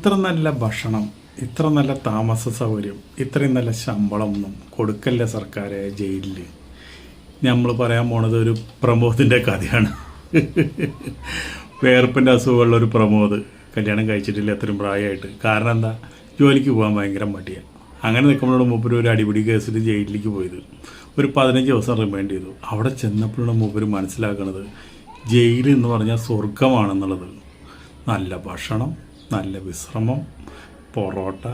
ഇത്ര നല്ല ഭക്ഷണം, ഇത്ര നല്ല താമസ സൗകര്യം, ഇത്രയും നല്ല ശമ്പളമൊന്നും കൊടുക്കല്ല സർക്കാരെ ജയിലിൽ. നമ്മൾ പറയാൻ പോണത് ഒരു പ്രമോദിൻ്റെ കഥയാണ്. വേർപ്പിൻ്റെ അസുഖമുള്ള ഒരു പ്രമോദ് കല്യാണം കഴിച്ചിട്ടില്ല അത്രയും പ്രായമായിട്ട്. കാരണം എന്താ, ജോലിക്ക് പോകാൻ ഭയങ്കര മടിയാണ്. അങ്ങനെ നിൽക്കുമ്പോഴാണ് മൂപ്പര് ഒരു അടിപിടി കേസിൽ ജയിലിലേക്ക് പോയത്. ഒരു 15 ദിവസം റിമാൻഡ് ചെയ്തു. അവിടെ ചെന്നപ്പോഴാണ് മൂപ്പര് മനസ്സിലാക്കുന്നത് ജയിൽ എന്ന് പറഞ്ഞാൽ സ്വർഗമാണെന്നുള്ളത്. നല്ല ഭക്ഷണം, നല്ല വിശ്രമം, പൊറോട്ട,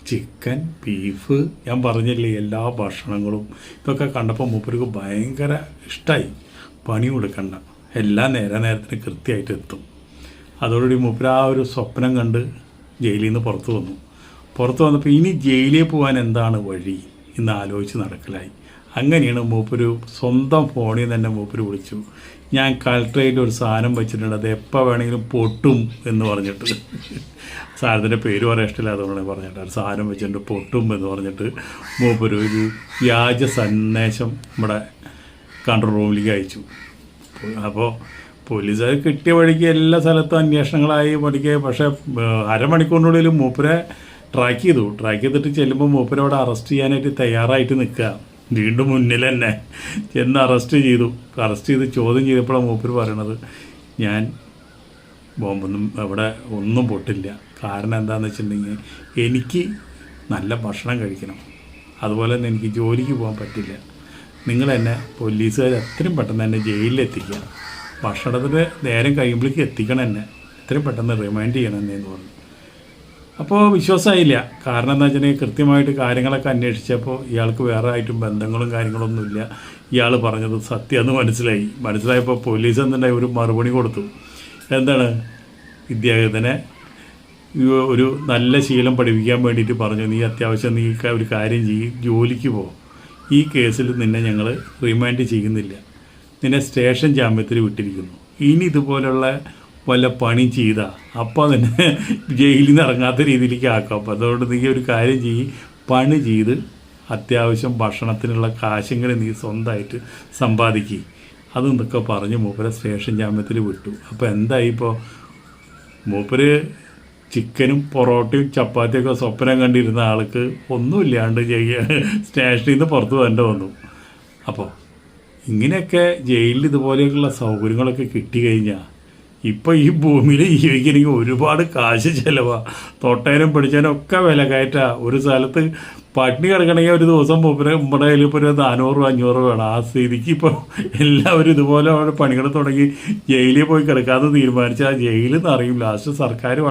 ചിക്കൻ, ബീഫ്, ഞാൻ പറഞ്ഞില്ലേ എല്ലാ ഭക്ഷണങ്ങളും. ഇതൊക്കെ കണ്ടപ്പോൾ മൂപ്പർക്ക് ഭയങ്കര ഇഷ്ടമായി. പണി കൊടുക്കണ്ട, എല്ലാം നേരത്തിന് കൃത്യമായിട്ട് എത്തും. അതോടുകൂടി മൂപ്പര് ആ ഒരു സ്വപ്നം കണ്ട് ജയിലിൽ നിന്ന് പുറത്തു വന്നപ്പോൾ ഇനി ജയിലിൽ പോകാൻ എന്താണ് വഴി എന്ന് ആലോചിച്ച് നടക്കലായി. അങ്ങനെയാണ് മൂപ്പര് സ്വന്തം ഫോണിൽ തന്നെ മൂപ്പര് വിളിച്ചു, ഞാൻ കളക്ടറേറ്റിൽ ഒരു സാധനം വെച്ചിട്ടുണ്ട്, അത് എപ്പോൾ വേണമെങ്കിലും പൊട്ടും എന്ന് പറഞ്ഞിട്ട്. സാധനത്തിൻ്റെ പേര് പറയാൻ ഇഷ്ടമില്ല, അതുകൊണ്ടാണ് പറഞ്ഞിട്ട് ഒരു സാധനം വെച്ചിട്ടുണ്ട് പൊട്ടും എന്ന് പറഞ്ഞിട്ട് മൂപ്പര് ഒരു വ്യാജ സന്ദേശം നമ്മുടെ കൺട്രോൾ റൂമിലേക്ക് അയച്ചു. അപ്പോൾ പോലീസുകാർ കിട്ടിയ വഴിക്ക് എല്ലാ സ്ഥലത്തും അന്വേഷണങ്ങളായി പഠിക്കുക. പക്ഷേ അരമണിക്കൂറിനുള്ളിൽ മൂപ്പരെ ട്രാക്ക് ചെയ്തിട്ട് ചെല്ലുമ്പോൾ മൂപ്പരെ അവിടെ അറസ്റ്റ് ചെയ്യാനായിട്ട് തയ്യാറായിട്ട് നിൽക്കുക. വീണ്ടും മുന്നിൽ തന്നെ ചെന്ന് അറസ്റ്റ് ചെയ്ത് ചോദ്യം ചെയ്തപ്പോഴാണ് മൂപ്പര് പറയണത്, ഞാൻ ബോംബൊന്നും അവിടെ ഒന്നും പൊട്ടില്ല. കാരണം എന്താണെന്ന് വെച്ചിട്ടുണ്ടെങ്കിൽ എനിക്ക് നല്ല ഭക്ഷണം കഴിക്കണം, അതുപോലെ തന്നെ എനിക്ക് ജോലിക്ക് പോകാൻ പറ്റില്ല. നിങ്ങൾ എന്നെ പോലീസുകാർ എത്രയും പെട്ടെന്ന് എന്നെ ജയിലിലെത്തിക്കുക, ഭക്ഷണത്തിന് നേരം കഴിയുമ്പോഴേക്ക് എത്തിക്കണം, എന്നെ എത്രയും പെട്ടെന്ന് റിമൈൻഡ് ചെയ്യണം എന്ന് പറഞ്ഞു. അപ്പോൾ വിശ്വാസമായില്ല. കാരണം എന്താ വെച്ചിട്ടുണ്ടെങ്കിൽ കൃത്യമായിട്ട് കാര്യങ്ങളൊക്കെ അന്വേഷിച്ചപ്പോൾ ഇയാൾക്ക് വേറെ ആയിട്ടും ബന്ധങ്ങളും കാര്യങ്ങളൊന്നുമില്ല. ഇയാൾ പറഞ്ഞത് സത്യമെന്ന് മനസ്സിലായപ്പോൾ പോലീസ് എന്തുണ്ടായി ഒരു മറുപടി കൊടുത്തു. എന്താണ്, ഇദ്ദേഹത്തിനെ ഒരു നല്ല ശീലം പഠിപ്പിക്കാൻ വേണ്ടിയിട്ട് പറഞ്ഞു, നീ അത്യാവശ്യം നീ ഒരു കാര്യം ചെയ്യും, ജോലിക്ക് പോ, ഈ കേസിൽ നിന്നെ ഞങ്ങൾ റിമാൻഡ് ചെയ്യുന്നില്ല, നിന്നെ സ്റ്റേഷൻ ജാമ്യത്തിൽ വിട്ടിരിക്കുന്നു. ഇനി ഇതുപോലുള്ള വല്ല പണി ചെയ്താൽ അപ്പോൾ തന്നെ ജയിലിൽ നിന്ന് ഇറങ്ങാത്ത രീതിയിലേക്ക് ആക്കാം. അപ്പോൾ അതുകൊണ്ട് നീ ഒരു കാര്യം ചെയ്യും, പണി ചെയ്ത് അത്യാവശ്യം ഭക്ഷണത്തിനുള്ള കാശുകൾ നീ സ്വന്തമായിട്ട് സമ്പാദിക്കുക, അതെന്നൊക്കെ പറഞ്ഞ് മൂപ്പരെ സ്റ്റേഷൻ ജാമ്യത്തിൽ വിട്ടു. അപ്പോൾ എന്തായി, ഇപ്പോൾ മൂപ്പര് ചിക്കനും പൊറോട്ടയും ചപ്പാത്തിയൊക്കെ സ്വപ്നം കണ്ടിരുന്ന ആൾക്ക് ഒന്നുമില്ലാണ്ട് സ്റ്റേഷനിൽ നിന്ന് പുറത്ത് വരേണ്ടി വന്നു. അപ്പോൾ ഇങ്ങനെയൊക്കെ ജയിലിൽ ഇതുപോലെയൊക്കെയുള്ള സൗകര്യങ്ങളൊക്കെ കിട്ടിക്കഴിഞ്ഞാൽ ഇപ്പോൾ ഈ ഭൂമിയിൽ ജീവിക്കണമെങ്കിൽ ഒരുപാട് കാശ് ചിലവാണ്. തൊട്ടേനും പിടിച്ചതിനും ഒക്കെ വില കയറ്റാണ്. ഒരു സ്ഥലത്ത് പട്ടിണി കിടക്കണമെങ്കിൽ ഒരു ദിവസം നമ്മുടെ കയ്യിൽ ഇപ്പോൾ ഒരു 400-500 വേണം. ആ സ്ഥിതിക്ക് ഇപ്പോൾ എല്ലാവരും ഇതുപോലെ പണികൾ തുടങ്ങി ജയിലിൽ പോയി കിടക്കാതെ തീരുമാനിച്ചാൽ ജയിലിൽ നിന്ന് അറിയും. ലാസ്റ്റ് സർക്കാർ